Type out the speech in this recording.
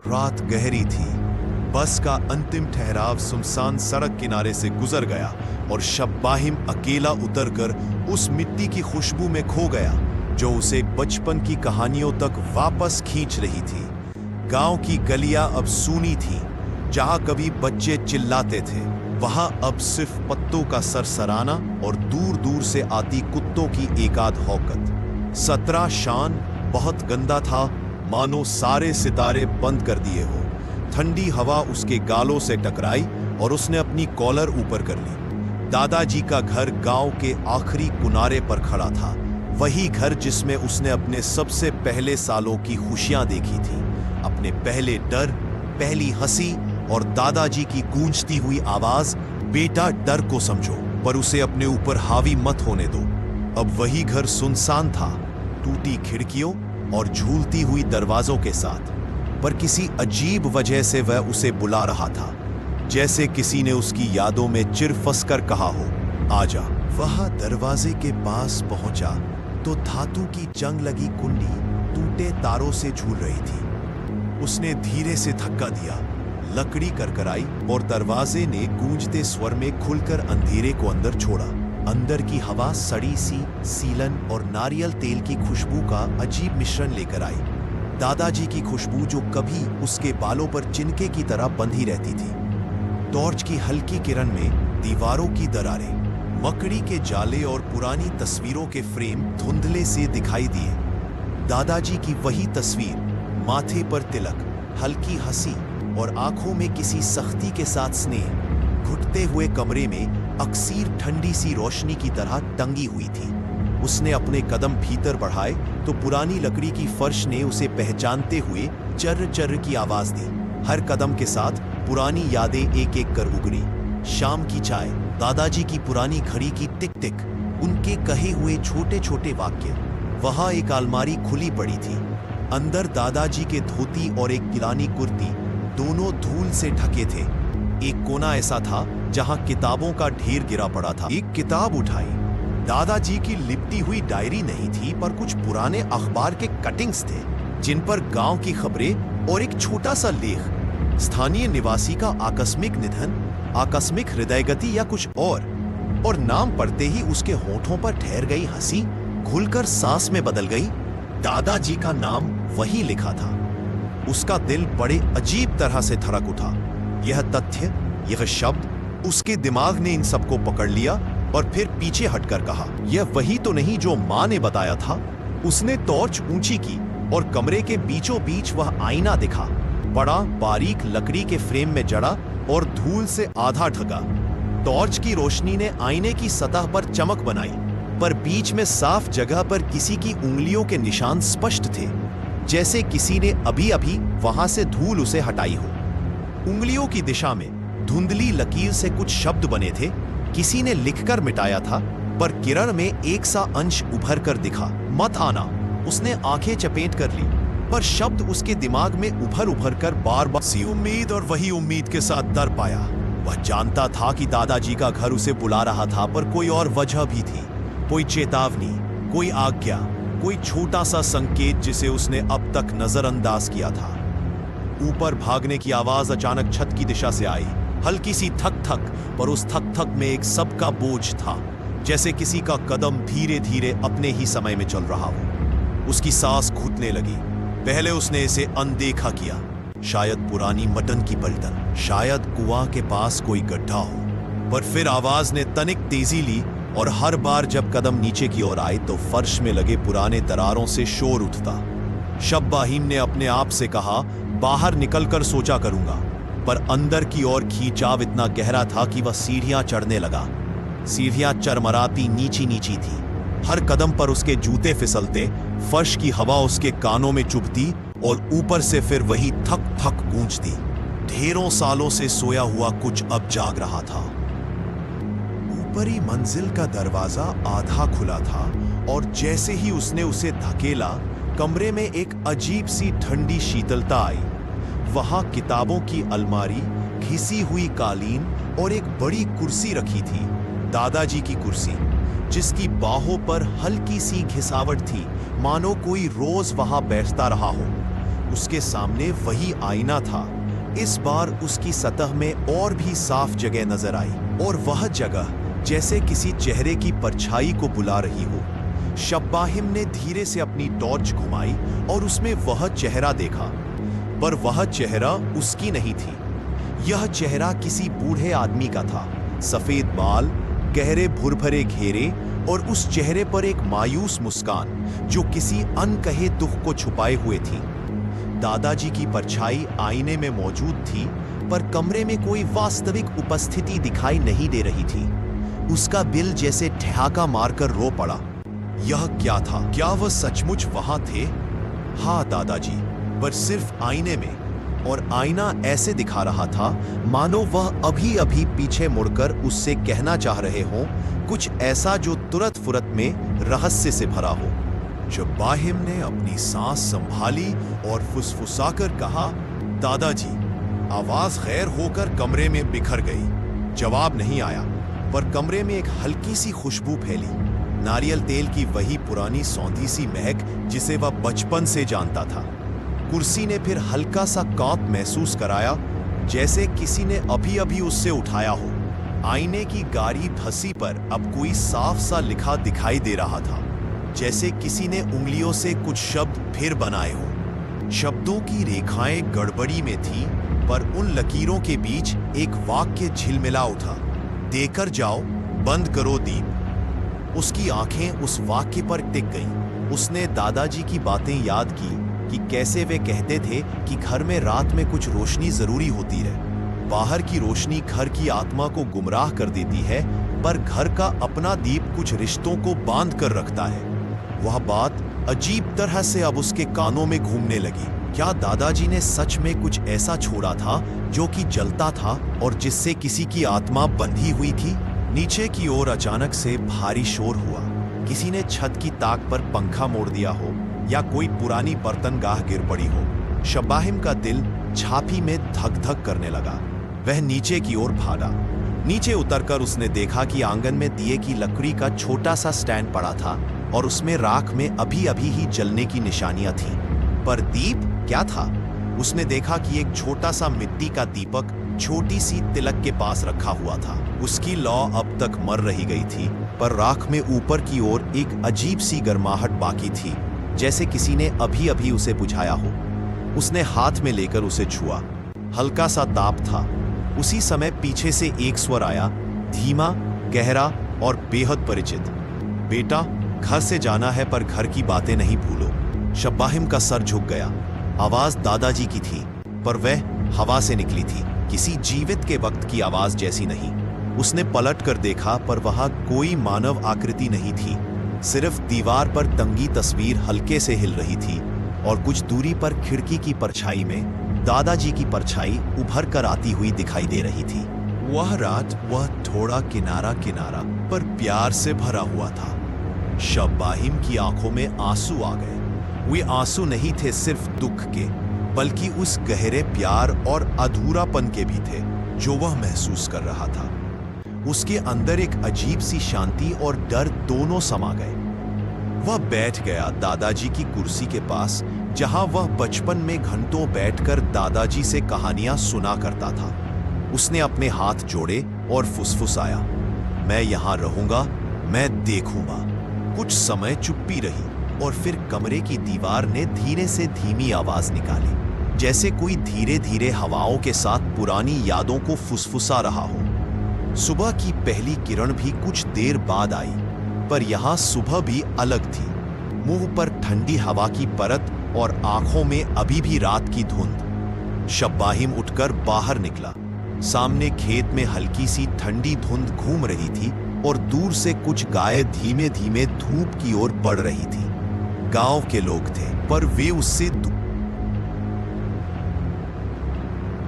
रात गहरी थी। बस का अंतिम ठहराव सुनसान सड़क किनारे से गुजर गया और शब्बाहिम अकेला उतरकर उस मिट्टी की खुशबू में खो गया जो उसे बचपन की कहानियों तक वापस खींच रही थी। गांव की गलियां अब सूनी थीं। जहां कभी बच्चे चिल्लाते थे, वहां अब सिर्फ पत्तों का सरसराना और दूर दूर से आती कुत्तों की एकाध हौकत। 17 शान बहुत गंदा था, मानो सारे सितारे बंद कर दिए हो। ठंडी हवा उसके गालों से टकराई और उसने अपनी कॉलर ऊपर कर ली। दादाजी का घर गांव के आखिरी किनारे पर खड़ा था, वही घर जिसमें उसने अपने सबसे पहले सालों की खुशियां देखी थी, अपने पहले डर, पहली हंसी और दादाजी की गूंजती हुई आवाज, बेटा डर को समझो पर उसे अपने ऊपर हावी मत होने दो। अब वही घर सुनसान था, टूटी खिड़कियों और झूलती हुई दरवाजों के साथ, पर किसी अजीब वजह से वह उसे बुला रहा था, जैसे किसी ने उसकी यादों में चिर फंसकर कहा हो, आजा। वह दरवाजे के पास पहुंचा तो धातु की जंग लगी कुंडी टूटे तारों से झूल रही थी। उसने धीरे से धक्का दिया, लकड़ी करकराई और दरवाजे ने गूंजते स्वर में खुलकर अंधेरे को अंदर छोड़ा। अंदर की हवा सड़ी सी सीलन और नारियल तेल की खुशबू का अजीब मिश्रण लेकर आई। दादाजी की खुशबू जो कभी उसके बालों पर चिनके की तरह बंधी रहती थी। टॉर्च की हल्की किरण में दीवारों की दरारें, मकड़ी के जाले और पुरानी तस्वीरों के फ्रेम धुंधले से दिखाई दिए। दादाजी की वही तस्वीर, माथे पर तिलक, हल्की हंसी और आंखों में किसी सख्ती के साथ स्नेह, घुटते हुए कमरे में अक्सीर ठंडी सी रोशनी की तरह टंगी हुई थी। उसने अपने कदम भीतर बढ़ाए तो पुरानी लकड़ी की फर्श ने उसे पहचानते हुए चर्र चर्र की आवाज दी। हर कदम के साथ पुरानी यादें एक एक कर उगरी। शाम की चाय, दादाजी की पुरानी घड़ी की टिक टिक, उनके कहे हुए छोटे छोटे वाक्य। वहां एक अलमारी खुली पड़ी थी, अंदर दादाजी के धोती और एक पुरानी कुर्ती, दोनों धूल से ढके थे। एक कोना ऐसा था जहां किताबों का ढेर गिरा पड़ा था। एक किताब उठाई, दादाजी की लिपटी हुई डायरी नहीं थी पर कुछ पुराने अखबार के कटिंग्स थे, जिन पर गांव की खबरें और एक छोटा सा लेख, स्थानीय निवासी का आकस्मिक निधन, आकस्मिक हृदयगति या कुछ और नाम पढ़ते ही उसके होठों पर ठहर गई हंसी घुलकर सांस में बदल गई। दादाजी का नाम वही लिखा था। उसका दिल बड़े अजीब तरह से धड़क उठा। यह तथ्य, यह शब्द, उसके दिमाग ने इन सबको पकड़ लिया और फिर पीछे हटकर कहा, यह वही तो नहीं जो मां ने बताया था। उसने टॉर्च ऊंची की और कमरे के बीचों बीच वह आईना दिखा, बड़ा बारीक लकड़ी के फ्रेम में जड़ा और धूल से आधा ढका। टॉर्च की रोशनी ने आईने की सतह पर चमक बनाई, पर बीच में साफ जगह पर किसी की उंगलियों के निशान स्पष्ट थे, जैसे किसी ने अभी अभी वहां से धूल उसे हटाई हो। उंगलियों की दिशा में धुंधली लकीर से कुछ शब्द बने थे, किसी ने लिखकर मिटाया था, पर किरण में एक सा अंश उभर कर दिखा, मत आना। उसने आंखें चपेट कर ली, पर शब्द उसके दिमाग में उभर कर बार बार सी उम्मीद और वही उम्मीद के साथ डर पाया। वह जानता था कि दादाजी का घर उसे बुला रहा था, पर कोई और वजह भी थी, कोई चेतावनी, कोई आज्ञा, कोई छोटा सा संकेत जिसे उसने अब तक नजरअंदाज किया था। ऊपर भागने की आवाज अचानक छत की दिशा से आई, हल्की सी थक थक, पर उस थक थक में एक सबका बोझ था, जैसे किसी का कदम धीरे धीरे अपने ही समय में चल रहा हो। उसकी सांस घुटने लगी। पहले उसने इसे अनदेखा किया, शायद पुरानी मटन की पलटन, शायद कुआं के पास कोई गड्ढा हो, पर फिर आवाज ने तनिक तेजी ली और हर बार जब कदम नीचे की ओर आए तो फर्श में लगे पुराने दरारों से शोर उठता। शब्बाहीम ने अपने आप से कहा, बाहर निकलकर सोचा करूंगा, पर अंदर की ओर खींचाव इतना गहरा था कि वह सीढ़ियां चढ़ने लगा। सीढ़ियां चरमराती नीची नीची थी, हर कदम पर उसके जूते फिसलते, फर्श की हवा उसके कानों में चुभती और ऊपर से फिर वही थक थक गूंजती। ढेरों सालों से सोया हुआ कुछ अब जाग रहा था। ऊपरी मंजिल का दरवाजा आधा खुला था और जैसे ही उसने उसे धकेला, कमरे में एक अजीब सी ठंडी शीतलता आई। वहां किताबों की अलमारी, घिसी हुई कालीन और एक बड़ी कुर्सी रखी थी, दादाजी की कुर्सी, जिसकी बाहों पर हल्की सी घिसावट थी, मानो कोई रोज वहां बैठता रहा हो। उसके सामने वही आईना था। इस बार उसकी सतह में और भी साफ जगह नजर आई, और वह जगह जैसे किसी चेहरे की परछाई को बुला रही हो। शब्बाहिम ने धीरे से अपनी टॉर्च घुमाई और उसमें वह चेहरा देखा, पर वह चेहरा उसकी नहीं थी। यह चेहरा किसी बूढ़े आदमी का था। सफेद बाल, गहरे भुरभरे घेरे, और उस चेहरे पर एक मायूस मुस्कान जो किसी अनकहे दुख को छुपाए हुए थी। दादाजी की परछाई आईने में मौजूद थी, पर कमरे में कोई वास्तविक उपस्थिति दिखाई नहीं दे रही थी। उसका दिल जैसे ठहाका मारकर रो पड़ा। यह क्या था? क्या वह सचमुच वहां थे? हाँ दादाजी, पर सिर्फ आईने में, और आईना ऐसे दिखा रहा था मानो वह अभी अभी पीछे मुड़कर उससे कहना चाह रहे हों कुछ ऐसा जो तुरंत फुरत में रहस्य से भरा हो। शब्बाहिम ने अपनी सांस संभाली और फुसफुसाकर कहा, दादाजी। आवाज गैर होकर कमरे में बिखर गई। जवाब नहीं आया, पर कमरे में एक हल्की सी खुशबू फैली। नारियल तेल की वही पुरानी सौंधी सी महक जिसे वह बचपन से जानता था। कुर्सी ने फिर हल्का सा कांप महसूस कराया, जैसे किसी ने अभी अभी उससे उठाया हो। आईने की गाढ़ी धसी पर अब कोई साफ सा लिखा दिखाई दे रहा था, जैसे किसी ने उंगलियों से कुछ शब्द फिर बनाए हो। शब्दों की रेखाएं गड़बड़ी में थी, पर उन लकीरों के बीच एक वाक्य झिलमिला उठा, देकर जाओ, बंद करो दीप। उसकी आंखें उस वाक्य पर टिक गईं। उसने दादाजी की बातें याद की कि कैसे वे कहते थे कि घर में रात में कुछ रोशनी जरूरी होती है। बाहर की रोशनी घर की आत्मा को गुमराह कर देती है, पर घर का अपना दीप कुछ रिश्तों को बांध कर रखता है। वह बात अजीब तरह से अब उसके कानों में घूमने लगी। क्या दादाजी ने सच में कुछ ऐसा छोड़ा था जो कि जलता था और जिससे किसी की आत्मा बंधी हुई थी? नीचे की ओर अचानक से भारी शोर हुआ। किसी ने छत की ताक पर पंखा मोड़ दिया हो, या कोई पुरानी बर्तनगाह गिर पड़ी हो। शब्बाहिम का दिल छाती में धक धक करने लगा। वह नीचे की ओर भागा। नीचे उतरकर उसने देखा कि आंगन में दिए की लकड़ी का छोटा सा स्टैंड पड़ा था, और उसमें राख में अभी अभी ही जलने की निशानियां थीं। पर दीप क्या था? उसने देखा कि एक छोटा सा मिट्टी का दीपक छोटी सी तिलक के पास रखा हुआ था। उसकी लौ अब तक मर रही गई थी, पर राख में ऊपर की ओर एक अजीब सी गर्माहट बाकी थी, जैसे किसी ने अभी अभी उसे बुझाया हो। उसने हाथ में लेकर उसे छुआ। हल्का सा ताप था। उसी समय पीछे से एक स्वर आया, धीमा, गहरा और बेहद परिचित। बेटा, घर से जाना है, पर घर की बातें नहीं भूलो। शब्बाहिम का सर झुक गया। आवाज दादाजी की थी, पर वह हवा से निकली थी, किसी जीवित के वक्त की आवाज जैसी नहीं। उसने पलट कर देखा, पर वहां कोई मानव आकृति नहीं थी। सिर्फ दीवार पर टंगी तस्वीर हल्के से हिल रही थी, और कुछ दूरी पर खिड़की की परछाई में दादाजी की परछाई उभर कर आती हुई दिखाई दे रही थी। वह रात, वह थोड़ा किनारा किनारा पर प्यार से भरा हुआ था। शब्बाहिम की आंखों में आंसू आ गए। वे आंसू नहीं थे सिर्फ दुख के, बल्कि उस गहरे प्यार और अधूरापन के भी थे जो वह महसूस कर रहा था। उसके अंदर एक अजीब सी शांति और डर दोनों समा गए। वह बैठ गया दादाजी की कुर्सी के पास, जहां वह बचपन में घंटों बैठकर दादाजी से कहानियां सुना करता था। उसने अपने हाथ जोड़े और फुसफुसाया, मैं यहां रहूंगा, मैं देखूंगा। कुछ समय चुप्पी रही, और फिर कमरे की दीवार ने धीरे से धीमी आवाज निकाली, जैसे कोई धीरे धीरे हवाओं के साथ पुरानी यादों को फुसफुसा रहा हो। सुबह की पहली किरण भी कुछ देर बाद आई, पर यहां सुबह भी अलग थी। मुंह पर ठंडी हवा की परत और आंखों में अभी भी रात की धुंध। शब्बाहिम उठकर बाहर निकला। सामने खेत में हल्की सी ठंडी धुंध घूम रही थी, और दूर से कुछ गायें धीमे धीमे धूप की ओर बढ़ रही थी। गांव के लोग थे, पर वे उससे